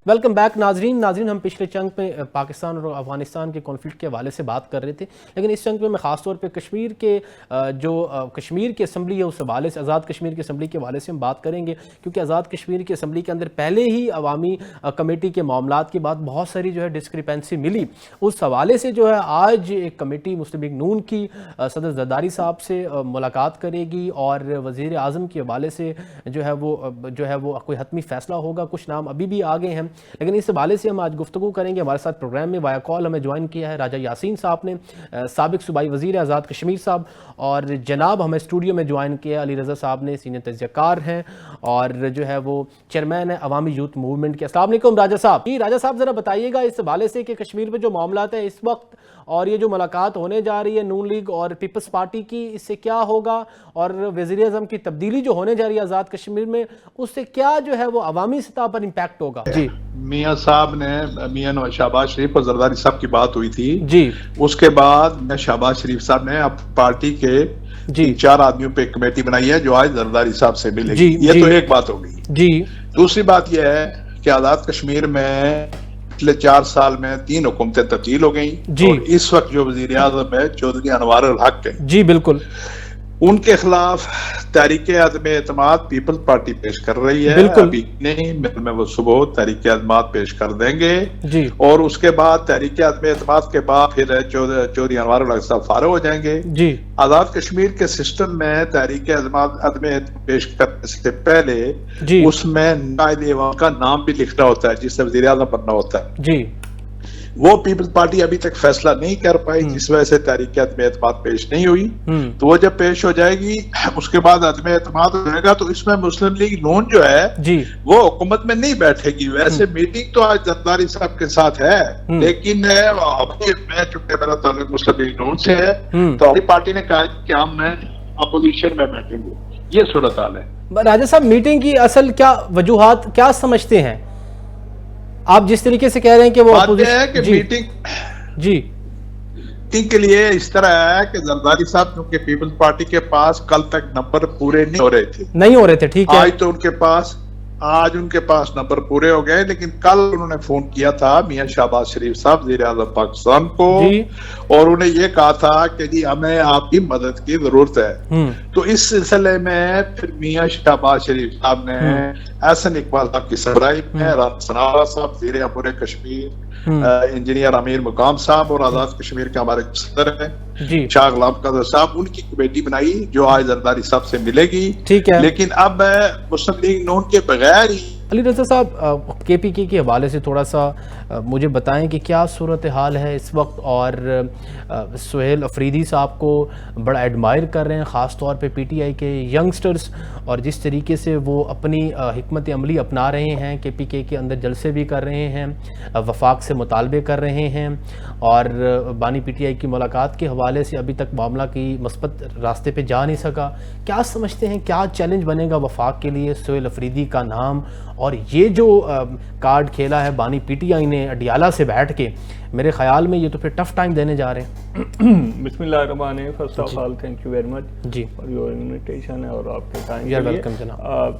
Welcome back ناظرین ہم پچھلے چنک میں پاکستان اور افغانستان کے کانفلکٹ کے حوالے سے بات کر رہے تھے، لیکن اس چنک میں خاص طور پہ کشمیر کی اسمبلی ہے اس حوالے سے، آزاد کشمیر کی اسمبلی کے حوالے سے ہم بات کریں گے، کیونکہ آزاد کشمیر کی اسمبلی کے اندر پہلے ہی عوامی کمیٹی کے معاملات کے بعد بہت ساری جو ہے ڈسکریپنسی ملی۔ اس حوالے سے جو ہے آج ایک کمیٹی مسلم لیگ نون کی صدر زرداری صاحب سے ملاقات کرے گی اور وزیر اعظم کے حوالے سے جو ہے وہ کوئی حتمی فیصلہ ہوگا۔ کچھ نام ابھی بھی آ گئے ہیں، لیکن اس حوالے سے ہم آج گفتگو کریں گے۔ ہمارے ساتھ پروگرام میں وایا کال ہمیں جوائن کیا ہے راجہ یاسین صاحب نے، سابق صوبائی وزیر آزاد کشمیر صاحب، اور جناب ہمیں اسٹوڈیو میں جوائن کیا علی رضا صاحب نے، سینئر تجزیہ کار ہیں اور جو ہے وہ چیئرمین ہے عوامی یوتھ موومنٹ کے۔ السلام علیکم راجہ صاحب۔ جی راجہ صاحب ذرا بتائیے گا اس حوالے سے کہ کشمیر میں جو معاملات ہیں اس وقت اور یہ جو ملاقات ہونے جا رہی ہے نون لیگ اور پیپلز پارٹی کی، اس سے کیا ہوگا، اور وزیر اعظم کی تبدیلی جو ہونے جا رہی ہے آزاد کشمیر میں، اس سے کیا جو ہے وہ عوامی سطح پر امپیکٹ ہوگا؟ جی میاں صاحب نے میاں شہباز شریف اور زرداری صاحب کی بات ہوئی تھی جی، اس کے بعد شہباز شریف صاحب نے اب پارٹی کے جی 4 آدمیوں پہ ایک کمیٹی بنائی ہے جو آج زرداری صاحب سے ملے گی۔ جی یہ جی تو ایک بات ہوگی۔ جی دوسری بات یہ ہے کہ آزاد کشمیر میں پچھلے 4 سال میں 3 حکومتیں تبدیل ہو گئیں، جی، اور اس وقت جو وزیر اعظم ہے چودھری انوار الحق ہے، جی بالکل، ان کے خلاف تحریک عدم اعتماد پیپلز پارٹی پیش کر رہی ہے۔ بالکل ابھی نہیں میں وہ صبح تحریک اعتماد پیش کر دیں گے، جی اور اس کے بعد تحریک عدم اعتماد کے بعد پھر چودھری انوار الحق صاحب فارغ ہو جائیں گے۔ جی آزاد کشمیر کے سسٹم میں تحریک عدم اعتماد پیش کرنے سے پہلے جی اس میں نائب ایوان کا نام بھی لکھنا ہوتا ہے جس سے وزیر اعظم بننا ہوتا ہے۔ جی وہ پیپلز پارٹی ابھی تک فیصلہ نہیں کر پائی، جس وجہ سے تحریک عدم اعتماد پیش نہیں ہوئی۔ تو وہ جب پیش ہو جائے گی اس کے بعد عدم اعتماد ہو جائے گا تو اس میں مسلم لیگ نون جو ہے جی وہ حکومت میں نہیں بیٹھے گی۔ ویسے میٹنگ تو آج زرداری صاحب کے ساتھ ہے، لیکن میں چونکہ میرا تعلق مسلم لیگ نون سے ہے تو اپنی پارٹی نے کہا کہ ہم اپوزیشن میں بیٹھیں گے۔ یہ صورتحال ہے۔ راجہ صاحب میٹنگ کی اصل کیا وجوہات کیا سمجھتے ہیں آپ، جس طریقے سے کہہ رہے ہیں کہ وہ بات یہ ہے کہ میٹنگ کے لیے اس طرح ہے کہ زرداری صاحب کیونکہ پیپلز پارٹی کے پاس کل تک نمبر پورے نہیں ہو رہے تھے، ٹھیک ہے، آج تو ان کے پاس نمبر پورے ہو گئے، لیکن کل انہوں نے فون کیا تھا میاں شہباز شریف صاحب وزیر اعظم پاکستان کو، اور انہیں یہ کہا تھا کہ جی ہمیں آپ کی مدد کی ضرورت ہے۔ تو اس سلسلے میں پھر میاں شہباز شریف صاحب نے احسن اقبال صاحب کی سربراہی میں ثناءاللہ صاحب وزیر امور کشمیر، انجینئر امیر مقام صاحب اور آزاد کشمیر کے ہمارے صدر ہیں شاہ غلام قادر صاحب، ان کی کمیٹی بنائی جو آج زرداری صاحب سے ملے گی۔ لیکن اب مسلم لیگ نون کے بغیر ہی علی رضا صاحب کے پی کے حوالے سے تھوڑا سا مجھے بتائیں کہ کیا صورتحال ہے اس وقت، اور سہیل افریدی صاحب کو بڑا ایڈمائر کر رہے ہیں خاص طور پہ پی ٹی آئی کے ینگسٹرز، اور جس طریقے سے وہ اپنی حکمت عملی اپنا رہے ہیں، کے پی کے اندر جلسے بھی کر رہے ہیں، وفاق سے مطالبے کر رہے ہیں، اور بانی پی ٹی آئی کی ملاقات کے حوالے سے ابھی تک معاملہ کی مثبت راستے پہ جا نہیں سکا۔ کیا سمجھتے ہیں کیا چیلنج بنے گا وفاق کے لیے سہیل افریدی کا نام، اور یہ جو کارڈ کھیلا ہے بانی پی ٹی آئی نے اڈیالہ سے بیٹھ کے، میرے خیال میں یہ تو پھر ٹف ٹائم دینے جا رہے ہیں۔ بسم اللہ الرحمن الرحیم، first of all thank you very much جی فار یور انویٹیشن اور آپ کے ٹائم یو آر ویلکم جناب۔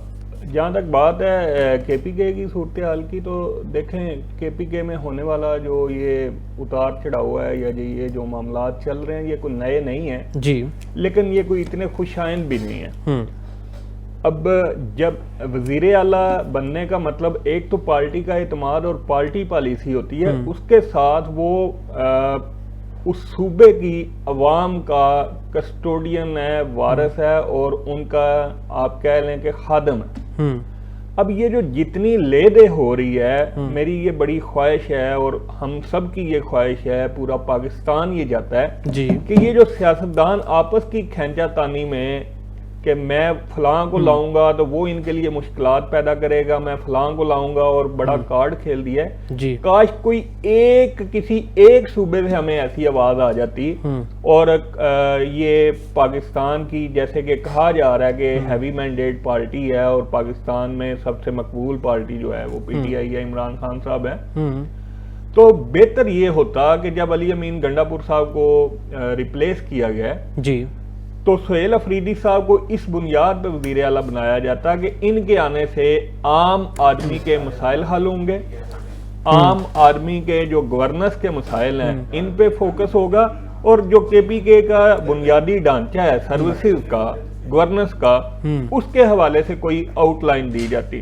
جہاں تک بات ہے کے پی کے کی صورتحال کی، تو دیکھیں کے پی کے میں ہونے والا جو یہ اتار چڑھاؤ ہے یا یہ جو معاملات چل رہے ہیں یہ کوئی نئے نہیں ہیں جی، لیکن یہ کوئی اتنے خوش آئند بھی نہیں ہیں۔ اب جب وزیر اعلیٰ بننے کا مطلب ایک تو پارٹی کا اعتماد اور پارٹی پالیسی ہوتی ہے، اس کے ساتھ وہ اس صوبے کی عوام کا کسٹوڈین ہے، وارث ہے، اور ان کا آپ کہہ لیں کہ خادم ہے۔ اب یہ جو جتنی لے دے ہو رہی ہے، میری یہ بڑی خواہش ہے اور ہم سب کی یہ خواہش ہے، پورا پاکستان یہ چاہتا ہے کہ یہ جو سیاستدان آپس کی کھینچا تانی میں کہ میں فلاں کو لاؤں گا تو وہ ان کے لیے مشکلات پیدا کرے گا، میں فلاں کو لاؤں گا، اور بڑا کارڈ کھیل دیا ہے، کاش کوئی کسی ایک صوبے سے ہمیں ایسی آواز آ جاتی، اور یہ پاکستان کی جیسے کہ کہا جا رہا ہے کہ ہیوی مینڈیٹ پارٹی ہے اور پاکستان میں سب سے مقبول پارٹی جو ہے وہ پی ٹی آئی ہے، عمران خان صاحب ہے، تو بہتر یہ ہوتا کہ جب علی امین گنڈا پور صاحب کو ریپلیس کیا گیا جی تو سہیل افریدی صاحب کو اس بنیاد پہ وزیر اعلیٰ بنایا جاتا کہ ان کے آنے سے عام آدمی کے مسائل حل ہوں گے، عام آرمی کے جو گورننس کے مسائل ہیں ان پہ فوکس ہوگا، اور جو کے پی کے کا بنیادی ڈھانچہ ہے سروسز کا، گورننس کا، اس کے حوالے سے کوئی آؤٹ لائن دی جاتی۔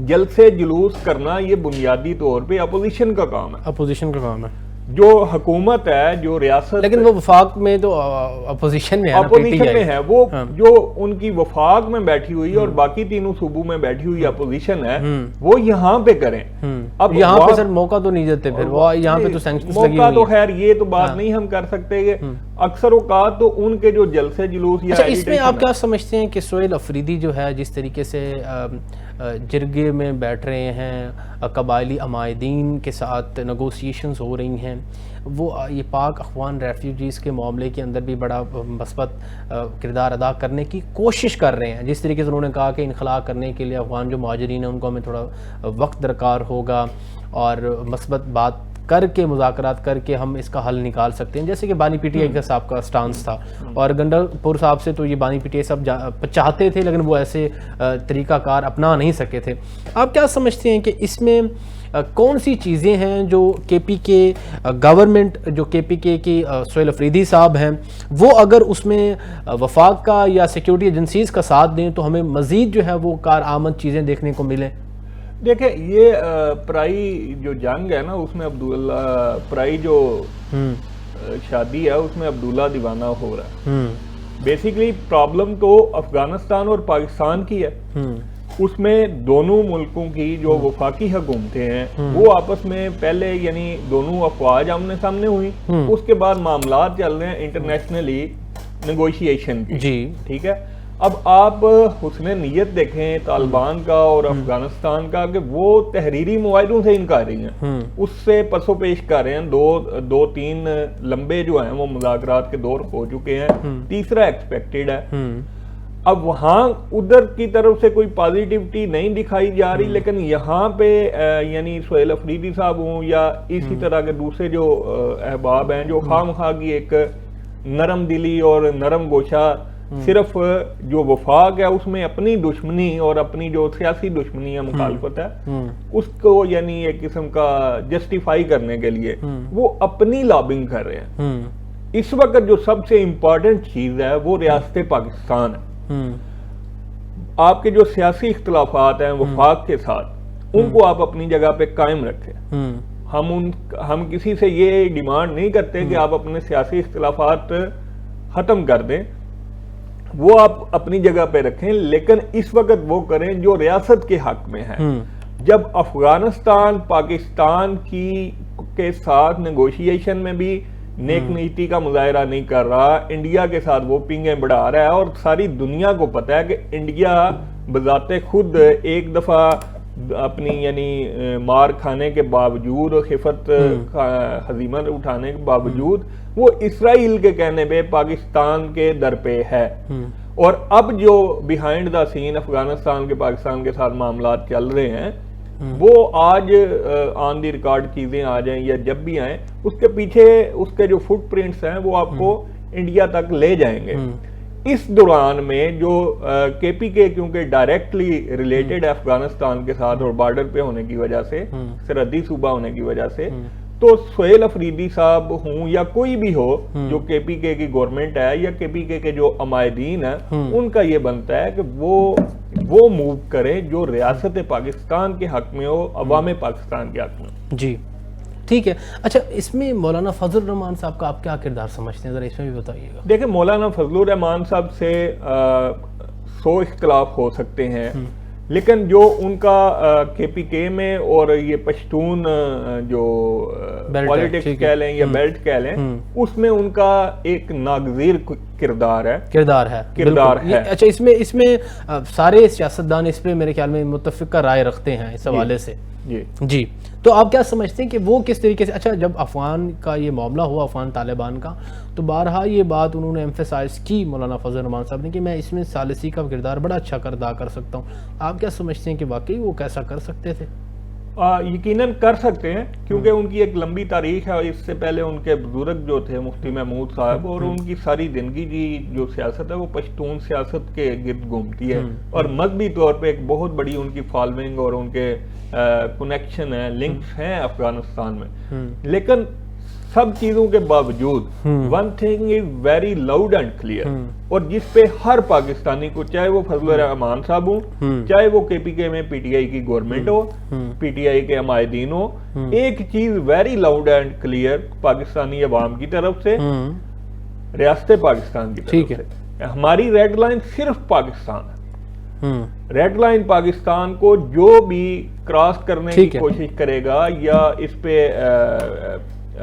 جلسے جلوس کرنا یہ بنیادی طور پہ اپوزیشن کا کام ہے، اپوزیشن کا کام ہے۔ جو حکومت ہے، جو ریاست، لیکن وہ وفاق میں تو اپوزیشن میں ہے، اپوزیشن میں ہے، وہ جو ان کی وفاق میں بیٹھی ہوئی اور باقی تینوں صوبوں میں بیٹھی ہوئی اپوزیشن ہے، وہ یہاں پہ کریں۔ اب یہاں پہ سر موقع تو نہیں دیتے، پھر وہ یہاں پہ تو سینکشنز لگی ہوئی ہیں۔ موقع تو خیر یہ تو بات نہیں ہم کر سکتے کہ اکثر اوقات تو ان کے جو جلسے جلوس یا اس میں آپ کیا سمجھتے ہیں کہ سہیل افریدی جو ہے جس طریقے سے جرگے میں بیٹھ رہے ہیں، قبائلی عمائدین کے ساتھ نیگوسیشنز ہو رہی ہیں، وہ یہ پاک افغان ریفیوجیز کے معاملے کے اندر بھی بڑا مثبت کردار ادا کرنے کی کوشش کر رہے ہیں، جس طریقے سے انہوں نے کہا کہ انخلا کرنے کے لیے افغان جو مہاجرین ہیں ان کو ہمیں تھوڑا وقت درکار ہوگا اور مثبت بات کر کے، مذاکرات کر کے ہم اس کا حل نکال سکتے ہیں، جیسے کہ بانی پی ٹی آئی کا صاحب کا سٹانس تھا، اور گنڈر پور صاحب سے تو یہ بانی پی ٹی آئی صاحب چاہتے تھے لیکن وہ ایسے طریقہ کار اپنا نہیں سکے تھے۔ آپ کیا سمجھتے ہیں کہ اس میں کون سی چیزیں ہیں جو کے پی کے گورنمنٹ، جو کے پی کے کی سہیل افریدی صاحب ہیں، وہ اگر اس میں وفاق کا یا سیکیورٹی ایجنسیز کا ساتھ دیں تو ہمیں مزید جو ہے وہ کارآمد چیزیں دیکھنے کو ملیں؟ دیکھیں، یہ پرائی جو جنگ ہے نا، اس میں عبداللہ پرائی جو شادی ہے اس میں عبداللہ دیوانہ ہو رہا ہے۔ بیسیکلی پرابلم تو افغانستان اور پاکستان کی ہے، اس میں دونوں ملکوں کی جو وفاقی حکومتیں ہیں وہ آپس میں پہلے یعنی دونوں افواج آمنے سامنے ہوئی، اس کے بعد معاملات چل رہے ہیں انٹرنیشنلی نیگوشیشن کی، جی ٹھیک ہے۔ اب آپ حسن نیت دیکھیں طالبان کا اور افغانستان کا کہ وہ تحریری معاہدوں سے انکاری ہیں، اس سے پسو پیش کر رہے ہیں، دو تین لمبے جو ہیں وہ مذاکرات کے دور ہو چکے ہیں، تیسرا ایکسپیکٹڈ ہے۔ اب وہاں ادھر کی طرف سے کوئی پازیٹیوٹی نہیں دکھائی جا رہی، لیکن یہاں پہ یعنی سہیل افریدی صاحب ہوں یا اسی طرح کے دوسرے جو احباب ہیں جو خواہ مخواہ کی ایک نرم دلی اور نرم گوشہ، صرف جو وفاق ہے اس میں اپنی دشمنی اور اپنی جو سیاسی دشمنی یا مخالفت ہے اس کو یعنی ایک قسم کا جسٹیفائی کرنے کے لیے وہ اپنی لابنگ کر رہے ہیں۔ اس وقت جو سب سے امپورٹنٹ چیز ہے وہ ریاست پاکستان ہے۔ آپ کے جو سیاسی اختلافات ہیں وفاق کے ساتھ، ان کو آپ اپنی جگہ پہ قائم رکھیں۔ ہم کسی سے یہ ڈیمانڈ نہیں کرتے کہ آپ اپنے سیاسی اختلافات ختم کر دیں، وہ آپ اپنی جگہ پہ رکھیں، لیکن اس وقت وہ کریں جو ریاست کے حق میں ہے۔ جب افغانستان پاکستان کے ساتھ نیگوشیشن میں بھی نیک نیتی کا مظاہرہ نہیں کر رہا، انڈیا کے ساتھ وہ پنگیں بڑھا رہا ہے، اور ساری دنیا کو پتہ ہے کہ انڈیا بذات خود ایک دفعہ اپنی یعنی مار کھانے کے باوجود، خفت ہزیمت اٹھانے کے باوجود وہ اسرائیل کے کہنے پہ پاکستان کے در پہ ہے۔ اور اب جو بیہائنڈ دا سین افغانستان کے پاکستان کے ساتھ معاملات چل رہے ہیں، وہ آج آن دی ریکارڈ چیزیں آ جائیں یا جب بھی آئیں، اس کے پیچھے اس کے جو فٹ پرنٹس ہیں وہ آپ کو انڈیا تک لے جائیں گے۔ اس دوران میں جو کے پی کے کیونکہ ڈائریکٹلی ریلیٹڈ ہے افغانستان کے ساتھ اور بارڈر پہ ہونے کی وجہ سے، سرحدی صوبہ ہونے کی وجہ سے، تو سہیل افریدی صاحب ہوں یا کوئی بھی ہو جو کے پی کے کی گورنمنٹ ہے یا کے پی کے جو عمائدین ہیں، ان کا یہ بنتا ہے کہ وہ موو کرے جو ریاست پاکستان کے حق میں ہو، عوام پاکستان کے حق میں۔ جی ٹھیک ہے۔ اچھا، اس میں مولانا فضل الرحمان صاحب کا آپ کیا کردار سمجھتے ہیں، ذرا اس میں بھی بتائیے گا۔ دیکھیں، مولانا فضل الرحمان صاحب سے 100 اختلاف ہو سکتے ہیں، لیکن جو ان کا کے پی کے میں اور یہ پشتون جو پالیٹکس کہہ لیں یا بیلٹ کہہ لیں، اس میں ان کا ایک ناگزیر کردار ہے۔ اچھا، اس میں سارے سیاستدان اس پہ میرے خیال میں متفقہ رائے رکھتے ہیں اس حوالے سے۔ جی، تو آپ کیا سمجھتے ہیں کہ وہ کس طریقے سے، اچھا جب افغان کا یہ معاملہ ہوا، افغان طالبان کا، تو بارہا یہ بات انہوں نے ایمفیسائز کی مولانا فضل الرحمان صاحب نے کہ میں اس میں ثالثی کا کردار بڑا اچھا ادا کر سکتا ہوں۔ آپ کیا سمجھتے ہیں کہ واقعی وہ کیسا کر سکتے تھے؟ یقیناً کر سکتے ہیں کیونکہ ان کی ایک لمبی تاریخ ہے، اور اس سے پہلے ان کے بزرگ جو تھے مفتی محمود صاحب، اور ان کی ساری زندگی جو سیاست ہے وہ پشتون سیاست کے گرد گھومتی ہے، اور مذہبی طور پہ ایک بہت بڑی ان کی فالوئنگ اور ان کے کنیکشن ہیں، لنکس ہیں افغانستان میں۔ لیکن سب چیزوں کے باوجود one thing is very loud and clear, اور جس پہ ہر پاکستانی کو، چاہے وہ فضل الرحمان صاحب ہوں، چاہے وہ کے پی کے میں پی ٹی آئی کی government who, P T I کے عمائدین ہو، ایک چیز very loud and clear Pakistani عوام کی طرف سے، ریاست پاکستان کی طرف سے، ہماری ریڈ لائن صرف پاکستان ہے۔ ریڈ لائن پاکستان کو جو بھی کراس کرنے کی کوشش کرے گا یا اس پہ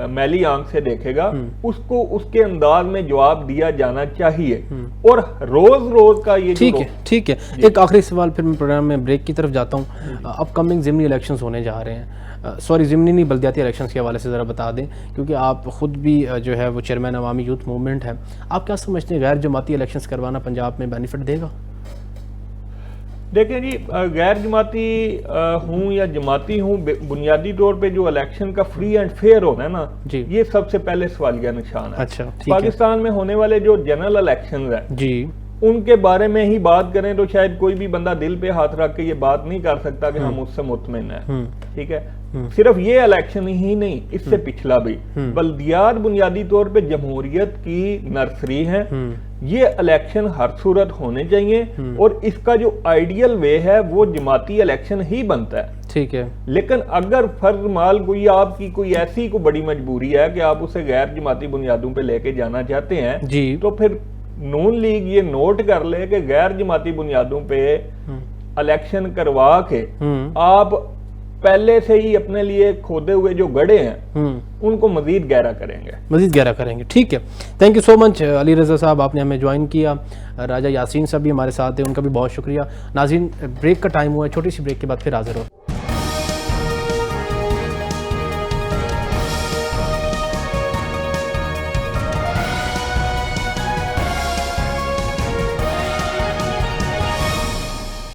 میلی آنکھ سے دیکھے گا، اس کو اس کے انداز میں جواب دیا جانا چاہیے، اور روز روز کا یہ ٹھیک ہے۔ ایک آخری سوال پھر میں پروگرام میں بریک کی طرف جاتا ہوں۔ اپ کمنگ ضمنی الیکشنز ہونے جا رہے ہیں، سوری ضمنی نہیں بلدیاتی الیکشنز کے حوالے سے ذرا بتا دیں، کیونکہ آپ خود بھی جو ہے وہ چیئرمین عوامی یوتھ موومنٹ ہے، آپ کیا سمجھتے ہیں غیر جماعتی الیکشنز کروانا پنجاب میں بینیفٹ دے گا؟ دیکھیں جی، غیر جماعتی ہوں یا جماعتی ہوں، بنیادی طور پہ جو الیکشن کا فری اینڈ فیئر ہونا ہے نا، یہ سب سے پہلے سوالیہ نشان ہے۔ پاکستان میں ہونے والے جو جنرل الیکشنز ہیں ان کے بارے میں ہی بات کریں تو شاید کوئی بھی بندہ دل پہ ہاتھ رکھ کے یہ بات نہیں کر سکتا کہ ہم اس سے مطمئن ہیں، ٹھیک ہے۔ صرف یہ الیکشن ہی نہیں، اس سے پچھلا بھی بلدیات بنیادی طور پہ جمہوریت کی نرسری ہیں، یہ الیکشن ہر صورت ہونے چاہیے، اور اس کا جو آئیڈیل وے ہے وہ جماعتی الیکشن ہی بنتا ہے، ٹھیک ہے۔ لیکن اگر فرض مال کوئی آپ کی کوئی ایسی کو بڑی مجبوری ہے کہ آپ اسے غیر جماعتی بنیادوں پہ لے کے جانا چاہتے ہیں، تو پھر نون لیگ یہ نوٹ کر لے کہ غیر جماعتی بنیادوں پہ الیکشن کروا کے آپ پہلے سے ہی اپنے لیے کھودے ہوئے جو گڑھے ہیں ان کو مزید گہرا کریں گے، ٹھیک ہے۔ تھینک یو سو مچ علی رضا صاحب، آپ نے ہمیں جوائن کیا۔ راجہ یاسین صاحب بھی ہمارے ساتھ ہیں، ان کا بھی بہت شکریہ۔ ناظرین، بریک کا ٹائم ہوا ہے، چھوٹی سی بریک کے بعد پھر حاضر ہو۔